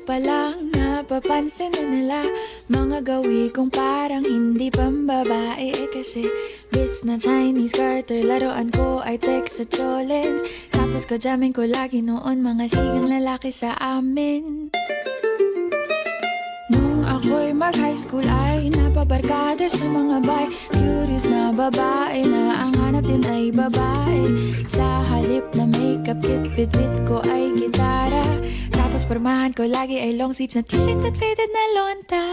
pa lang napapansin na nila mga gawi kong parang hindi pambabae. Kasi bis na Chinese Carter, laruan ko ay text sa cholens. Tapos kajamin ko lagi noon mga sigang lalaki sa amin. Nung ako'y mag-high school ay napabarkada sa mga bay. Curious na babae na ang hanap din ay babae. Sa halip na makeup kit, bit-bit ko ay gitara. Tapos pormahan ko lagi ay long sleeves na t-shirt at faded na lonta.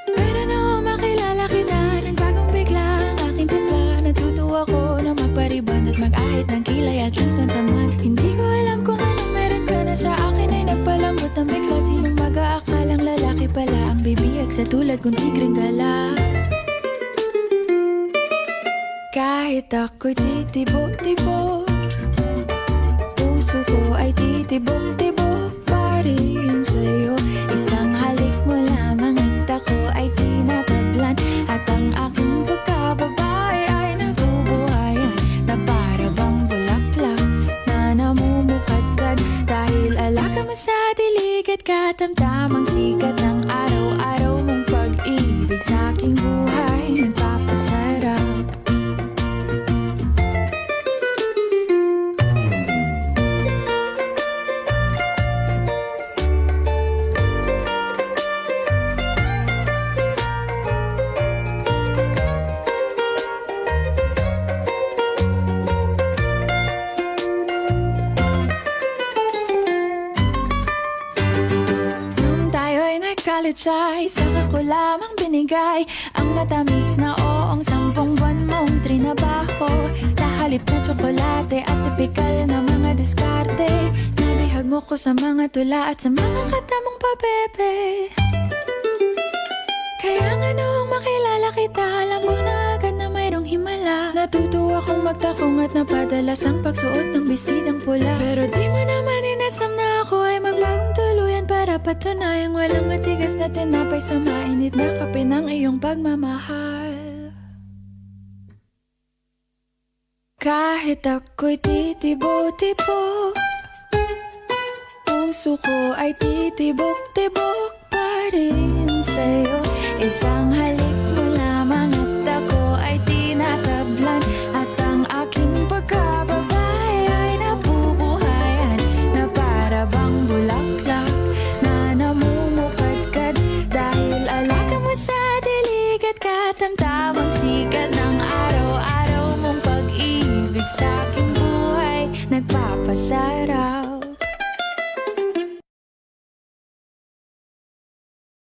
Pero nung makilala kita, nagbagong bigla ang aking timpla. Natutuwa ko na magpariban at mag-ahit ng kilay at least once a month. Hindi ko alam kung anong meron ka na sa akin ay nagpalambot ng bigla. Sinong mag-aakalang lalaki pala ang bibiyag sa tulad kong tigring gala. Kahit ako'y titibo-tibo, puso ko ay titibok-tibok pa rin sa'yo. Isang halik mo lamang at ako ay tinatablan. At ang aking pagkababae ay nabubuhayan na para bang bulaklak na namumukadkad. Dahil alaka mo sa dilig at katamtamang sikat ng araw-araw mong pag-ibig sa aking buhay nagpapasarap. College ay saka ko lamang binigay ang matamis na oong 10 buwan mong trinabaho. Sa halip na tsokolate at tipikal na mga diskarte, nabihag mo ko sa mga tula at sa mga katamong pabebe. Kaya nga noong makilala kita, alam mo na agad na mayroong himala. Natutuwa kong magtakong at napadalas ang pagsuot ng bestidang pula. Pero di mo naman inasam na ako ay magbagong tuluyan para patunayang walang matigas na tinapay sa mainit na kape ng iyong pagmamahal. Kahit ako'y titibo-tibo, puso ko ay titibok-tibok pa rin sa'yo. Isang halik mo lamang at ako ay tinatablan. At ang aking pagkababae ay nabubuhayan na para bang bulaklak na namumukadkad. Dahil alaka mo sa dilig at katamtamang sikat ng araw-araw mong pag-ibig sa aking buhay nagpapasarap.